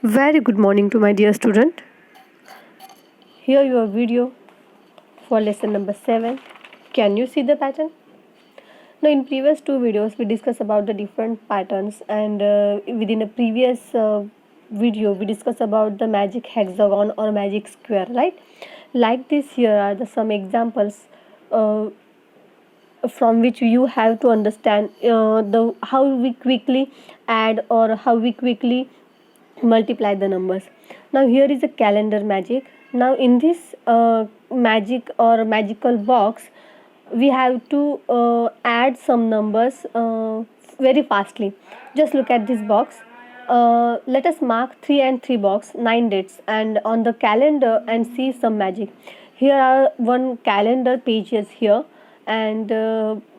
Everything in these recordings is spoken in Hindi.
Very good morning to my dear student. Here your video for lesson number 7. Can you see the pattern? Now in previous two videos we discussed about the different patterns, and within a previous video we discussed about the magic hexagon or magic square, right? Like this, here are the some examples uh, from which you have to understand the how we quickly add or how we quickly multiply the numbers. Now here is a calendar magic. Now in this magic or magical box we have to add some numbers very fastly. Just look at this box. Let us mark 3 and 3 box 9 dates and on the calendar and see some magic. Here are one calendar pages here, and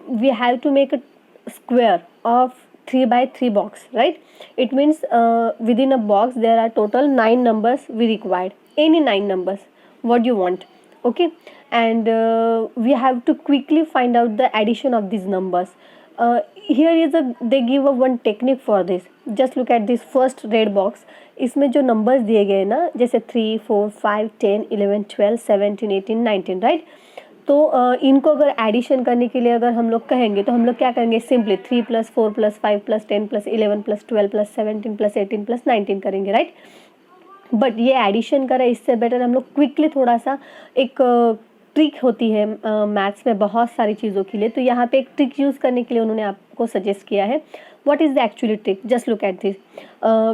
we have to make a square of 3 by 3 box, right? It means within a box there are total 9 numbers we required, any 9 numbers what you want. Okay, and we have to quickly find out the addition of these numbers. Here is a they give a one technique for this. Just look at this first red box. इसमें जो नंबर्स दिए गए ना, जैसे 3 4 5 10 11 12 17 18 19, राइट? तो इनको अगर एडिशन करने के लिए अगर हम लोग कहेंगे तो हम लोग क्या करेंगे? सिंपली 3 + 4 + 5 + 10 + 11 + 12 + 17 + 18 + 19 करेंगे, राइट? बट ये एडिशन करें इससे बेटर हम लोग क्विकली थोड़ा सा एक ट्रिक होती है मैथ्स में बहुत सारी चीज़ों के लिए, तो यहाँ पे एक ट्रिक यूज़ करने के लिए उन्होंने आपको सजेस्ट किया है. What is the actually trick? Just look at this.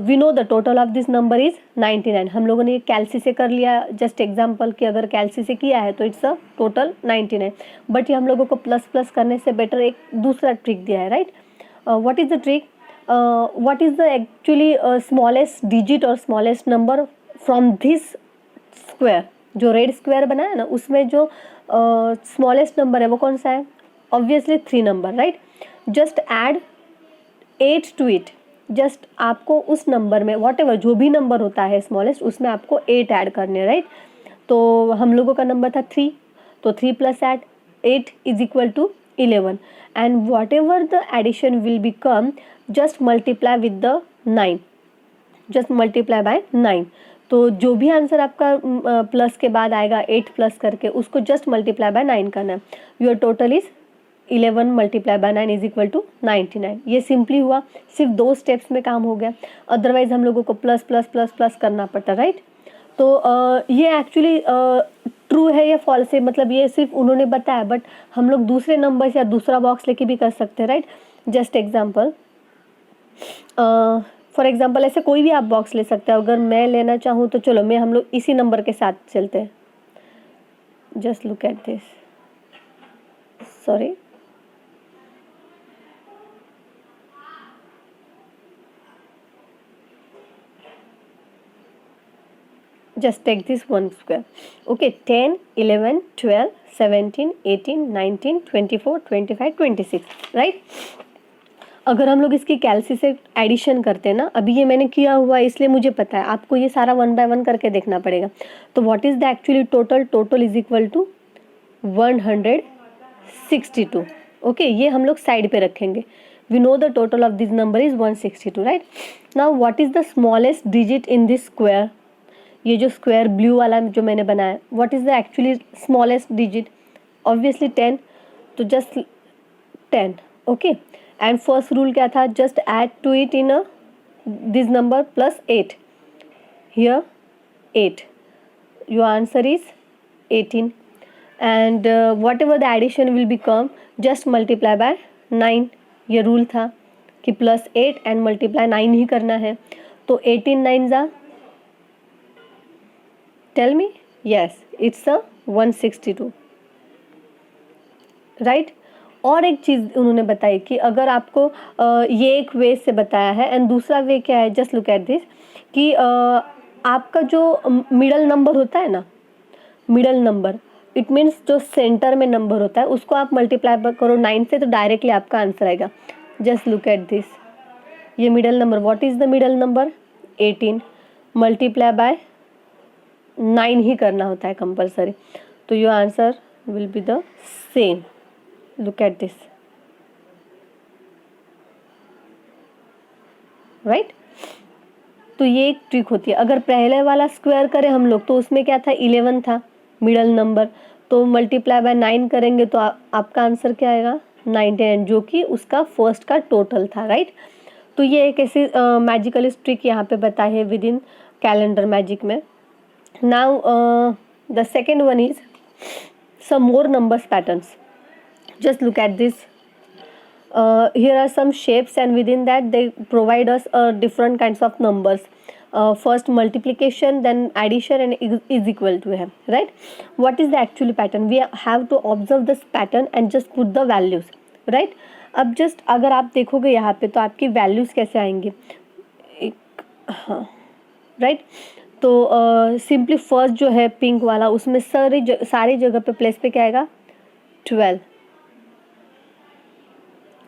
We know the total of this number is 99. हम लोगों ने ये कैलसी से कर लिया, जस्ट एग्जाम्पल कि अगर कैलसी से किया है तो इट्स अ टोटल 99. बट ये हम लोगों को प्लस प्लस करने से बेटर एक दूसरा ट्रिक दिया है, right? What is the trick? what is the actually smallest digit or smallest number from this square? जो रेड स्क्वायर बना है ना उसमें जो स्मॉलेस्ट नंबर है वो कौन सा है? Obviously 3 number, right? Just add 8 to it. Just आपको उस नंबर में वॉट एवर जो भी नंबर होता है स्मॉलेस्ट उसमें आपको 8 ऐड करने, राइट? तो हम लोगों का नंबर था 3, तो 3 + 8 = 11, and whatever the addition will become, just multiply with the 9. just multiply by 9. तो जो भी आंसर आपका प्लस के बाद आएगा 8 प्लस करके उसको जस्ट मल्टीप्लाई बाय 9 करना है. Your total is 11 × 9 = 99. ये सिंपली हुआ, सिर्फ 2 स्टेप्स में काम हो गया. अदरवाइज हम लोगों को प्लस प्लस प्लस प्लस करना पड़ता, राइट? तो ये एक्चुअली ट्रू है या फॉल्स है, मतलब ये सिर्फ उन्होंने बताया, बट हम लोग दूसरे नंबर या दूसरा बॉक्स लेके भी कर सकते हैं, right? Just example, for example ऐसे कोई भी आप बॉक्स ले सकते हैं. अगर मैं लेना चाहूँ तो चलो मैं हम लोग इसी नंबर के साथ चलते हैं. Just look at this. Sorry, just take this one square. Okay, 10 11 12 17 18 19 24 25 26, right? अगर हम लोग इसकी कैलसी से एडिशन करते हैं ना, अभी ये मैंने किया हुआ है इसलिए मुझे पता है, आपको ये सारा 1 बाय 1 करके देखना पड़ेगा. तो what is the actually total? Total is equal to 162. Okay, ये हम लोग साइड पे रखेंगे. We know the total of this number is 162, right? Now what is the smallest digit in this square? ये जो स्क्वायर ब्लू वाला जो मैंने बनाया, what is the actually smallest digit? Obviously 10. तो just 10. Okay, and first rule क्या था? Just add to it in this number plus 8. Here 8. Your answer is 18. And whatever the addition will become, just multiply by 9. ये रूल था कि प्लस 8 एंड मल्टीप्लाई 9 ही करना है. तो 18 9 जा, tell me. Yes, it's a 162, right? और एक चीज़ उन्होंने बताई कि अगर आपको ये एक वे से बताया है, एंड दूसरा वे क्या है? जस्ट लुक एट दिस कि आपका जो मिडल नंबर होता है ना, मिडल नंबर, इट मीन्स जो सेंटर में नंबर होता है उसको आप मल्टीप्लाई करो 9 से तो डायरेक्टली आपका आंसर आएगा. Just look at this. ये middle number, what is the middle number? 18. Multiply by 9 ही करना होता है कंपल्सरी. तो your answer will be the same. Look at this, right? तो ये एक ट्रिक होती है। अगर पहले वाला स्क्वायर करें हम लोग तो उसमें क्या था, 11 था मिडल नंबर, तो मल्टीप्लाई बाय 9 करेंगे तो आपका आंसर क्या आएगा, 99, जो कि उसका फर्स्ट का टोटल था, राइट। तो ये एक ऐसी मैजिकल ट्रिक यहाँ पे बताई है विद इन कैलेंडर मैजिक में। Now the second one is some more numbers patterns. Just look at this. Here are some shapes, and within that they provide us different kinds of numbers. First multiplication, then addition, and is equal to है, right? What is the actual pattern? We have to observe this pattern and just put the values, right? अब just अगर आप देखोगे यहाँ पे तो आपकी values कैसे आएंगी, एक, हाँ, राइट। तो सिंपली फर्स्ट जो है पिंक वाला, उसमें सारी जगह पे प्लेस पे क्या आएगा, 12,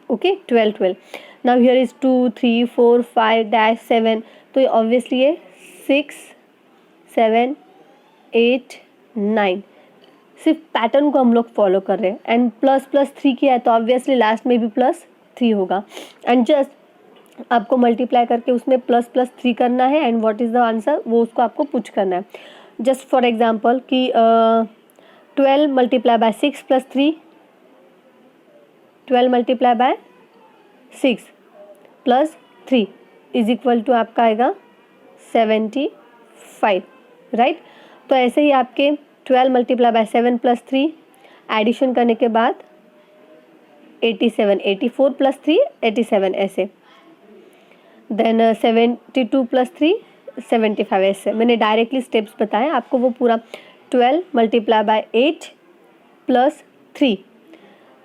ओके, 12। नाउ हियर इज 2 3 4 5 7, तो ऑब्वियसली ये 6 7 8 9, सिर्फ पैटर्न को हम लोग फॉलो कर रहे हैं। एंड प्लस प्लस 3 किया है तो ऑब्वियसली लास्ट में भी +3 होगा। एंड जस्ट आपको मल्टीप्लाई करके उसमें ++3 करना है, and what is the answer, वो उसको आपको पुट करना है। जस्ट फॉर एग्जांपल कि 12 multiply by 6 + 3, 12 multiply by 6 + 3 is equal to आपका आएगा 75, राइट। तो ऐसे ही आपके 12 मल्टीप्लाई बाय 7 + 3 एडिशन करने के बाद 87, 84 + 3 87 ऐसे, देन 72 + 3 75 ऐसे। मैंने डायरेक्टली स्टेप्स बताए आपको, वो पूरा 12 मल्टीप्लाई बाय 8 + 3,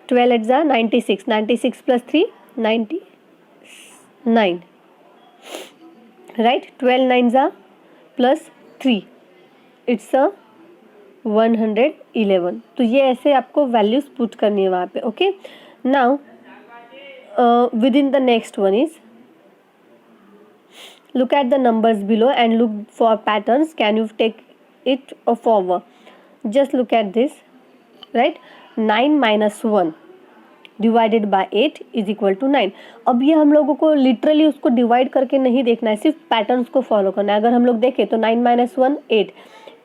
12 8 ज़ा 96, 96 + 3 99, राइट। 12 9 ज़ा +3 इट्स 111। तो ये ऐसे आपको वैल्यूज पुट करनी है वहाँ पे, okay. Now with in the next one is, look at the numbers below and look for patterns. Can you take it forward? Just look at this, right? 9 - 1 divided by 8 is equal to 9। अब ये हम लोगों को लिटरली उसको डिवाइड करके नहीं देखना है, सिर्फ पैटर्न्स को फॉलो करना है। अगर हम लोग देखें तो 9 - 1 8,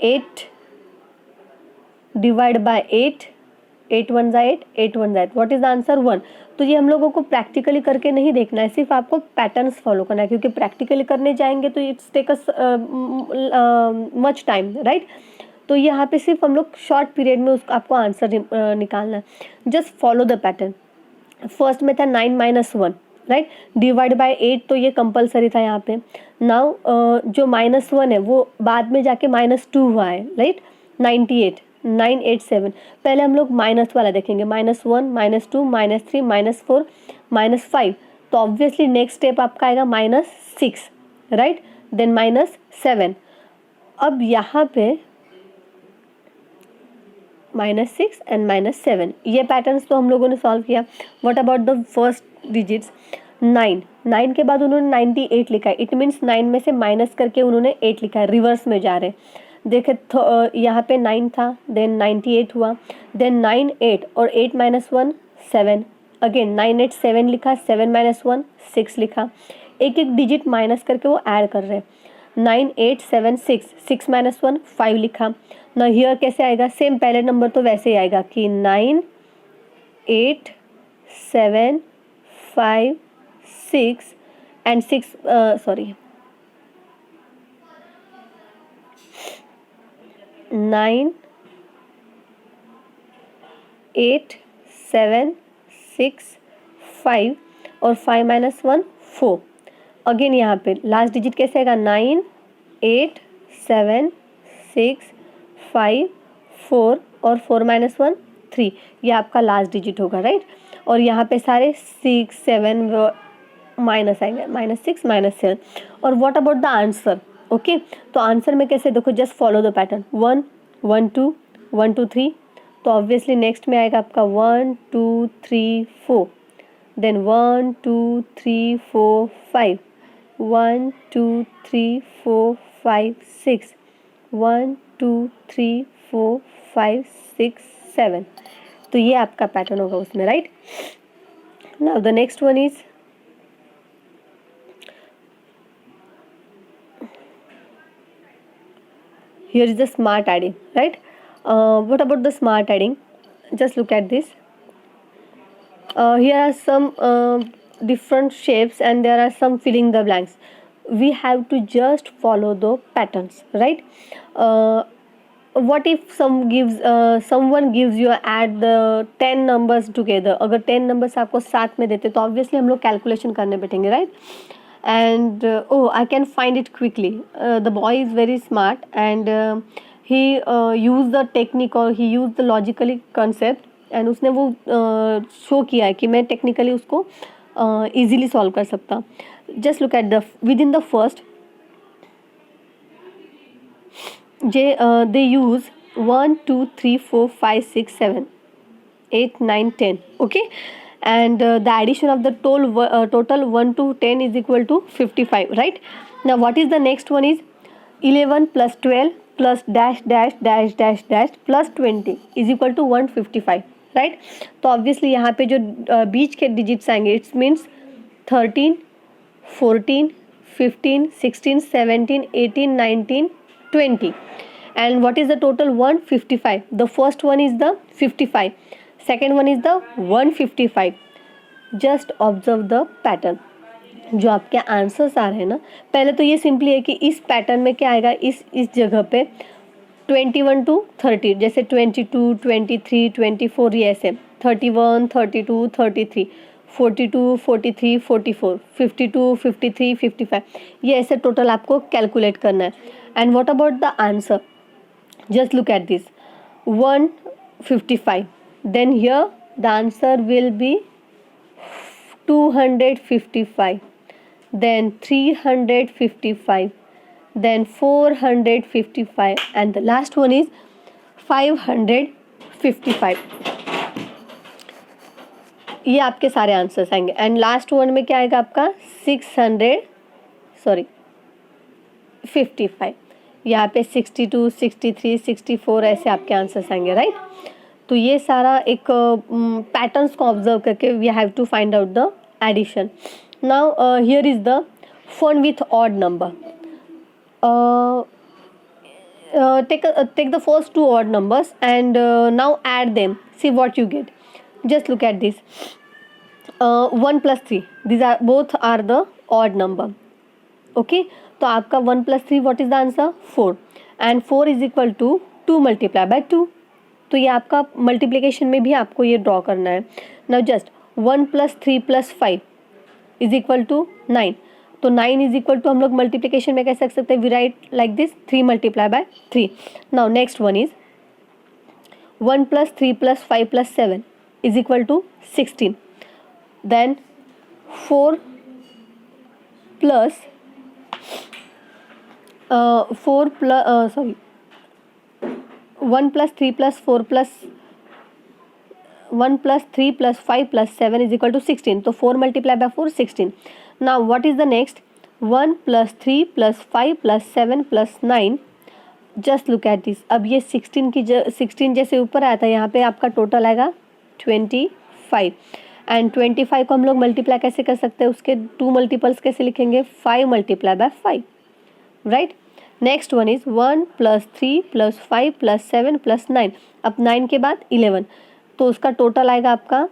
8 डिवाइड बाय 8, 8 1 ज़ा 8, 8 1 ज़ा 8, व्हाट इज द आंसर 1। तो ये हम लोगों को प्रैक्टिकली करके नहीं देखना है, सिर्फ आपको पैटर्न्स फॉलो करना है, क्योंकि प्रैक्टिकली करने जाएंगे तो it's take us much time, right. तो यहाँ पे सिर्फ हम लोग शॉर्ट पीरियड में उसको आपको आंसर निकालना है। Just follow the pattern. First में था 9 - 1, राइट, डिवाइड बाय 8, तो ये कंपलसरी था यहाँ पे। नाउ जो -1 है वो बाद में जाके -2 हुआ है, राइट। 98 987, पहले हम लोग माइनस वाला देखेंगे, -1 -2 -3 -4 -5, तो ऑब्वियसली नेक्स्ट स्टेप आपका आएगा -6, राइट, देन -7। अब यहाँ पे -6 एंड -7, ये पैटर्न्स तो हम लोगों ने सॉल्व किया। What about the first digits, 9 के बाद उन्होंने 98 लिखा है, इट मीन्स 9 में से माइनस करके उन्होंने 8 लिखा है, रिवर्स में जा रहे हैं। देखे यहाँ पे 9 था, देन 98 हुआ, देन 9 8 और 8 - 1 7, अगेन 9 8 7 लिखा, 7 - 1 6 लिखा, एक एक डिजिट माइनस करके वो ऐड कर रहे हैं। 9 8 7 6, 6 - 1 5 लिखा। ना हियर कैसे आएगा, सेम पहले नंबर तो वैसे ही आएगा कि 9 8 7 5 6 एंड 6 सॉरी 9 8 7 6 5 और 5 - 1 4। अगेन यहाँ पे लास्ट डिजिट कैसे आएगा, 9 8 7 6 5 4 और 4 - 1 3, ये आपका लास्ट डिजिट होगा, राइट। और यहाँ पे सारे 6 7 माइनस आएंगे, -6 -7। और what about the answer, okay. तो आंसर में कैसे देखो, जस्ट फॉलो द पैटर्न, 1 1 2 1 2 3, तो ऑब्वियसली नेक्स्ट में आएगा आपका 1 2 3 4, देन 1 2 3 4 5, 1 2 3 4 5 6, 1 2 3 4 5 6 7, तो ये आपका पैटर्न होगा उसमें, right. Now the next one is here is the smart adding, right? What about the smart adding? Just look at this. Here are some different shapes and there are some filling the blanks. We have to just follow the patterns, right? What if someone gives you add the 10 numbers together? अगर 10 numbers आपको साथ में देते तो obviously हम लोग calculation करने बैठेंगे, right? And oh, I can find it quickly. The boy is very smart and he used the technique or he used the logically concept and उसने वो शो किया है कि मैं टेक्निकली उसको इजीली सॉल्व कर सकता. Just look at the with in the first they use 1 2 3 4 5 6 7 8 9 10, okay, and the addition of the total 1 to 10 is equal to 55, right? Now what is the next one is 11 plus 12 plus dash dash dash dash dash plus 20 is equal to 155, right? तो obviously यहाँ पे जो बीच के digits आएंगे it's means 13 14 15 16 17 18 19 20, and what is the total? 155. The first one is the 55, second one is the 155. just observe the pattern. जो आपके आंसर्स आ रहे हैं ना, पहले तो ये सिंपली है कि इस पैटर्न में क्या आएगा, इस जगह पे 21 to 30, जैसे 22 23 24 ये ऐसे 31 32 33 42 43 44 52 53 55 ये ऐसे टोटल आपको कैलकुलेट करना है. And what about the answer? Just look at this 155. Then here the answer will be 255, then 355, then 455, and the last one is 555. ये आपके सारे आंसर्स आएंगे. एंड लास्ट वन में क्या आएगा आपका 655. यहाँ पे 62 63 64 ऐसे आपके आंसर्स आएंगे, राइट? तो ये सारा एक पैटर्न्स को ऑब्जर्व करके we have to find out the addition. Now here is the fun with odd number. take the first two odd numbers and now add them. See what you get. Just look at this. 1 plus 3, these are both are the odd number, okay? तो आपका 1 plus 3 what is the answer? 4, and 4 is equal to 2 multiply by 2. तो ये आपका मल्टीप्लिकेशन में भी आपको ये ड्रॉ करना है. Now just 1 plus 3 plus 5 is equal to 9. तो 9 is equal to हम लोग मल्टीप्लिकेशन में कैसे रख सकते हैं? We write like this 3 multiply by 3. Now next one is 1 plus 3 plus 5 plus 7 is equal to 16. Then 4 plus 1 plus 3 plus 4 plus 1 plus 3 plus 5 plus 7 is equal to 16. So 4 multiply by 4 16. Now what is the next? 1 plus 3 plus 5 plus 7 plus 9. Just look at this. अब ये 16 जैसे ऊपर आया था, यहाँ पे आपका टोटल आएगा 25. एंड 25 को हम लोग मल्टीप्लाई कैसे कर सकते हैं? उसके 2 मल्टीपल्स कैसे लिखेंगे? 5 multiply by 5, right? Next one is 1 plus 3 plus 5 plus 7 plus 9. अब 9 के बाद 11, तो उसका टोटल आएगा आपका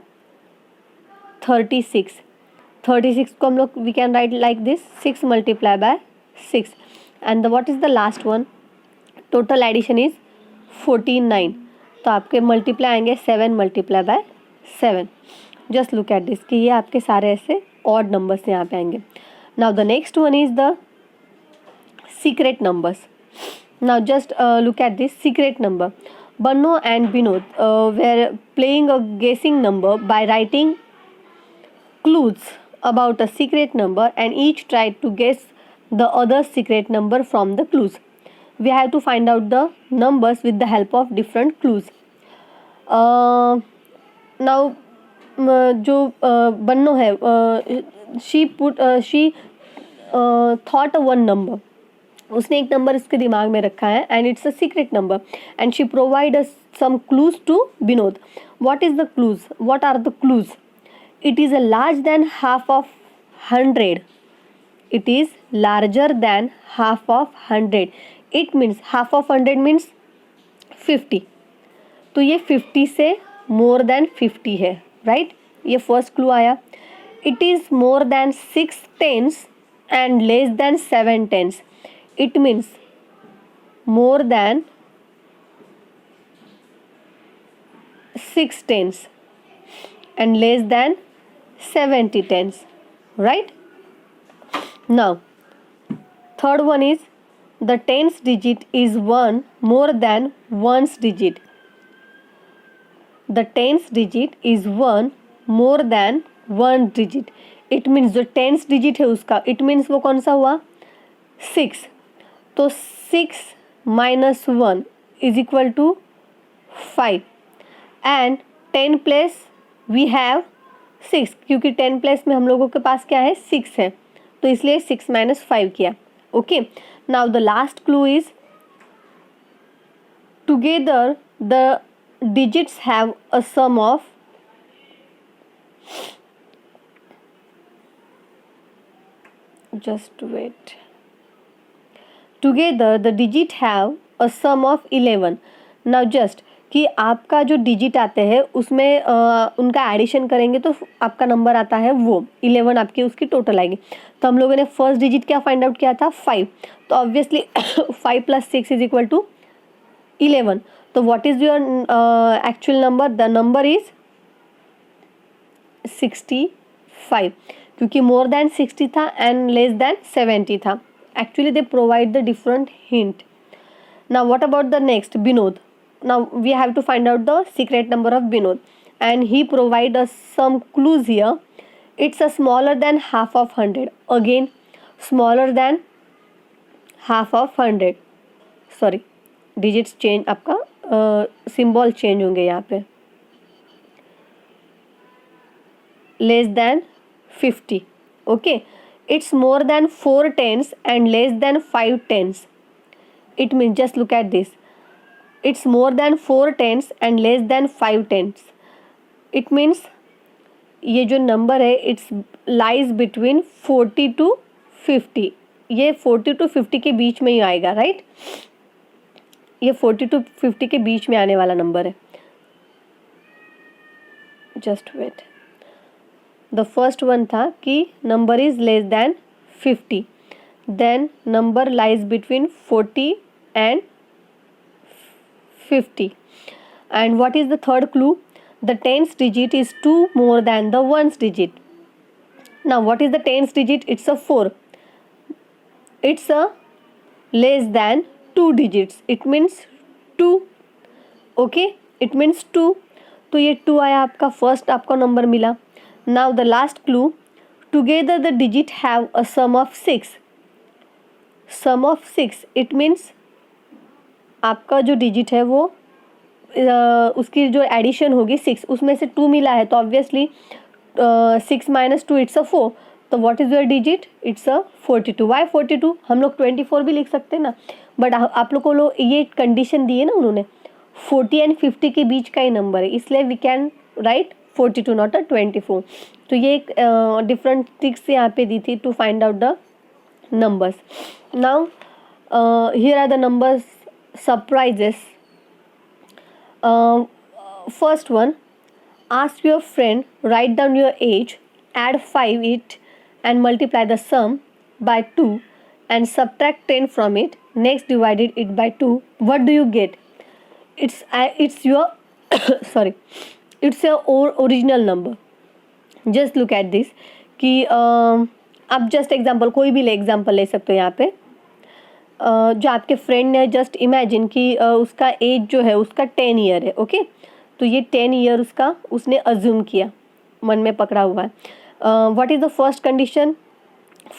36. 36 को हम लोग we can write like this 6 multiply by 6. And what is the last one? Total addition is 49. तो आपके मल्टीप्लाई आएंगे 7 multiply by 7. Just look at this कि ये आपके सारे ऐसे ऑड नंबर्स यहाँ पे आएंगे. Now the next one is the secret numbers. Now just look at this secret number. Banno and Binod were playing a guessing number by writing clues about a secret number and each tried to guess the other's secret number from the clues. We have to find out the numbers with the help of different clues. Now जो Banno है she thought a one number. उसने एक नंबर इसके दिमाग में रखा है and it's a secret number and she provide some clues to Vinod. What is the clues? What are the clues? It is a large than half of 100. It is larger than half of 100. It means half of 100 means 50, तो ये 50 से मोर देन 50 है, राइट? ये फर्स्ट क्लू आया. It is more than 6 tens and less than 7 tens. It means more than 6 tens and less than 70 tens, right? Now third one is the tens digit is 1 more than ones digit. The tens digit is 1 more than one digit. It means जो tens digit है उसका, it means वो कौन सा हुआ? 6. तो 6 minus 1 is equal to 5. And 10 plus we have 6, क्योंकि 10 प्लस में हम लोगों के पास क्या है? 6 है, तो इसलिए 6 माइनस 5 किया. Okay, now the last clue is together the digits have a sum of just wait. Together the digit have a sum of 11. Now just कि आपका जो डिजिट आते हैं उसमें उनका एडिशन करेंगे तो आपका नंबर आता है वो 11, आपकी उसकी टोटल आएगी. तो हम लोगों ने फर्स्ट डिजिट क्या फाइंड आउट किया था? 5. तो ऑब्वियसली 5 + 6 इज इक्वल टू 11. तो what is your actual number? The number is 65, क्योंकि मोर देन 60 था एंड लेस देन 70 था. Actually they provide the different hint. Now what about the next? Vinod. Now we have to find out the secret number of Binod, and he provide us some clues here. It's a smaller than half of 100. Again, smaller than half of 100. Sorry, digits change, आपका symbol change होंगे यहाँ पे. Less than 50. Okay, it's more than 4 tens and less than 5 tens. It means just look at this. It's more than 4 tens and less than 5 tens. It means ये जो नंबर है इट्स लाइज बिटवीन 40 to 50. ये 40 to 50 के बीच में ही आएगा, राइट? ये 40 to 50 के बीच में आने वाला नंबर है. Just wait. The first one था कि number is less than 50, then number lies between 40 and 50. And what is the third clue? The tens digit is 2 more than the ones digit. Now what is the tens digit? It's a 4. It's a less than 2 digits. It means 2. Okay, it means 2. तो ये 2 आया आपका, फर्स्ट आपका नंबर मिला. Now the last clue. Together the digit have a sum of 6. Sum of 6. It means आपका जो डिजिट है वो उसकी जो एडिशन होगी 6, उसमें से 2 मिला है, तो ऑब्वियसली 6 माइनस 2 इट्स अ 4. तो what is your digit? It's a 42. Why 42? हम लोग 24 भी लिख सकते हैं ना, बट आप लोग को ये कंडीशन दी है ना उन्होंने, 40 एंड 50 के बीच का ही नंबर है, इसलिए we can write 42 not a 24. तो ये एक डिफरेंट ट्रिक्स यहाँ पे दी थी to find out the numbers. Now here are the numbers surprises. First one, ask your friend, write down your age, add 5 it and multiply the sum by 2 and subtract 10 from it. Next divided it by 2. What do you get? It's your sorry, it's your original number. Just look at this कि आप जस्ट एग्जाम्पल कोई भी एग्जाम्पल ले सकते हो यहाँ पे. जो आपके फ्रेंड ने जस्ट इमेजिन कि उसका एज जो है उसका 10 ईयर है. ओके, तो ये 10 ईयर उसने अज्यूम किया, मन में पकड़ा हुआ है. What is the first condition?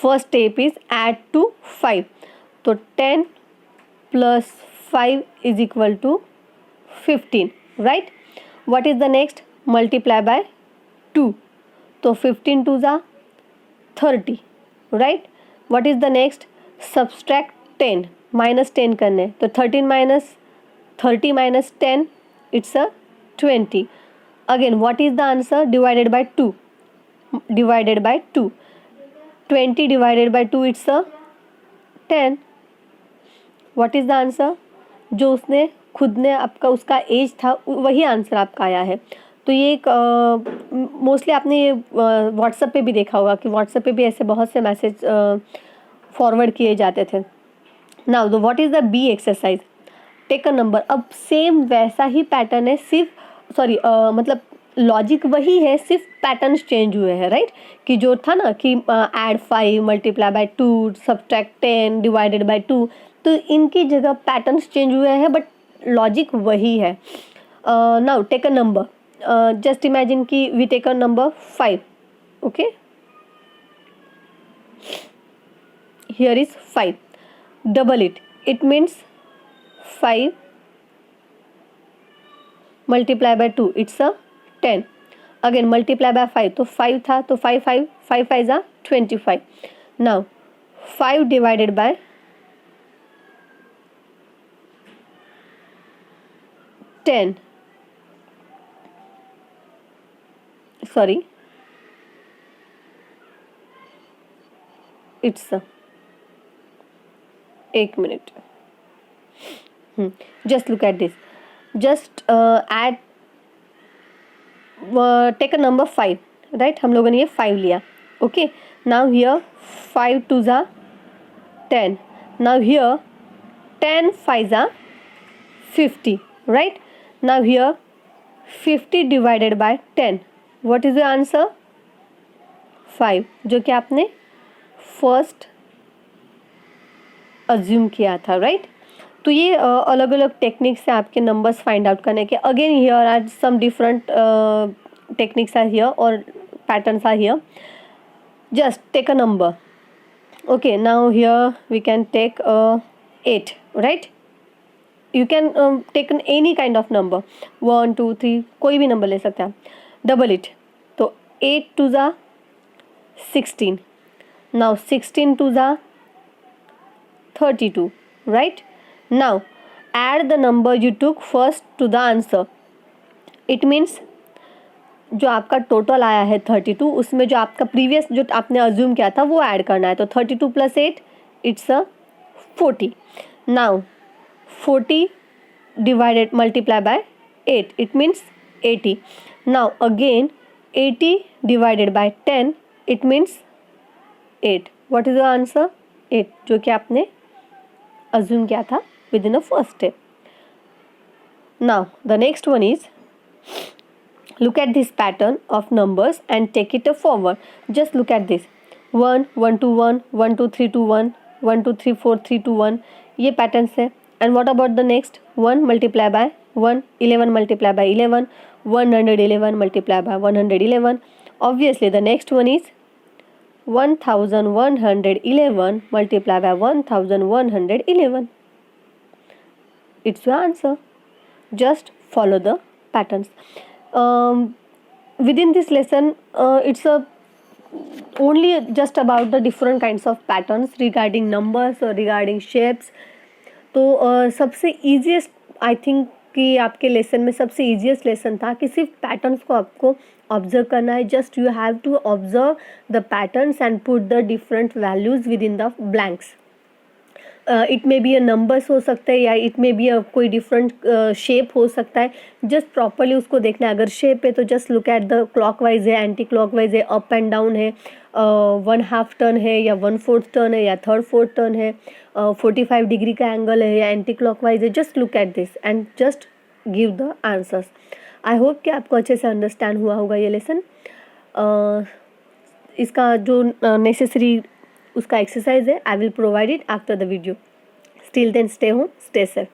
First step is add to 5. तो 10 + 5 is equal to 15, right? What is the next? Multiply by 2. तो 15 2 ज़ा 30, right? What is the next? Subtract 10, minus 10 करने, तो 13 minus 30 minus 10 it's a 20. Again what is the answer? Divided by 2. Divided by 2, 20 divided by 2 it's a 10. What is the answer? जो उसने खुद ने आपका उसका एज था वही आंसर आपका आया है। तो ये एक मोस्टली आपने ये व्हाट्सएप पे भी देखा होगा कि व्हाट्सएप पे भी ऐसे बहुत से मैसेज फॉरवर्ड किए जाते थे। Now the what is the B exercise? Take a number. अब सेम वैसा ही पैटर्न है, सिर्फ सॉरी मतलब लॉजिक वही है, सिर्फ पैटर्न्स चेंज हुए हैं, राइट? कि जो था ना कि add 5 multiply by 2 subtract 10 divided by 2, तो इनकी जगह पैटर्न्स चेंज हुए हैं बट लॉजिक वही है। Now take a number, just imagine कि we take a number 5, okay, here is 5, double it means 5 multiply by 2 it's a 10, again multiply by 5 तो 5 था तो 5 5 5 5 जा 25। Now 5 divided by 10, sorry it's एक minute, just look at this, just add take a number 5, right? हम लोगों ने ये 5 लिया, okay, now here 5 2 जा 10, now here 10 5 जा 50, right? now here 50 divided by 10, what is the answer? 5, जो कि आपने फर्स्ट अज्यूम किया था, राइट? तो ये अलग अलग टेक्निक्स हैं आपके नंबर्स फाइंड आउट करने के। Again here are some different techniques are here और patterns are here. Just take a number, okay, now here we can take 8, right? You can take any kind of number, 1 2 3 कोई भी नंबर ले सकते हैं आप। डबल इट, तो 8 2 जा 16, नाउ 16 2 जा 32, right? Now add the number you took first to the answer. It means जो आपका टोटल आया है 32, उसमें जो आपका प्रीवियस जो आपने अज्यूम किया था वो ऐड करना है। तो 32 + 8 it's a 40। Now 40 divided multiply by 8 it means 80। Now again 80 divided by 10 it means 8। What is the answer? 8, जो कि आपने assume किया था within a first step. Now the next one is, look at this pattern of numbers and take it forward. Just look at this, 1 1 2 1 1 2 3 2 1 1 2 3 4 3 2 1, ये patterns है। and what about the next? 1 multiply by 1, 11 multiply by 11, 111 multiply by 111. Obviously the next one is 1111 multiplied by 1111. It's your answer. Just follow the patterns. Within this lesson, it's only just about the different kinds of patterns regarding numbers or regarding shapes. तो सबसे ईजिएस्ट आई थिंक कि आपके लेसन में सबसे ईजिएस्ट लेसन था कि सिर्फ पैटर्न्स को आपको ऑब्जर्व करना है। Just you have to observe the patterns and put the different values within the blanks. It may be a numbers हो सकता है या इट मे बी कोई डिफरेंट शेप हो सकता है। जस्ट प्रॉपरली उसको देखना है। अगर शेप है तो just look at the clockwise है, एंटी क्लॉकवाइज है, अप एंड डाउन है, 1/2 टर्न है या 1/4 टर्न है या 1/3 टर्न है, 45 डिग्री का एंगल है या एंटी क्लॉकवाइज है। Just look at this and just give the answers. I hope कि आपको अच्छे से अंडरस्टैंड हुआ होगा ये लेसन। इसका जो नेसेसरी उसका एक्सरसाइज है, I will provide it after the video. Still then stay home, stay safe.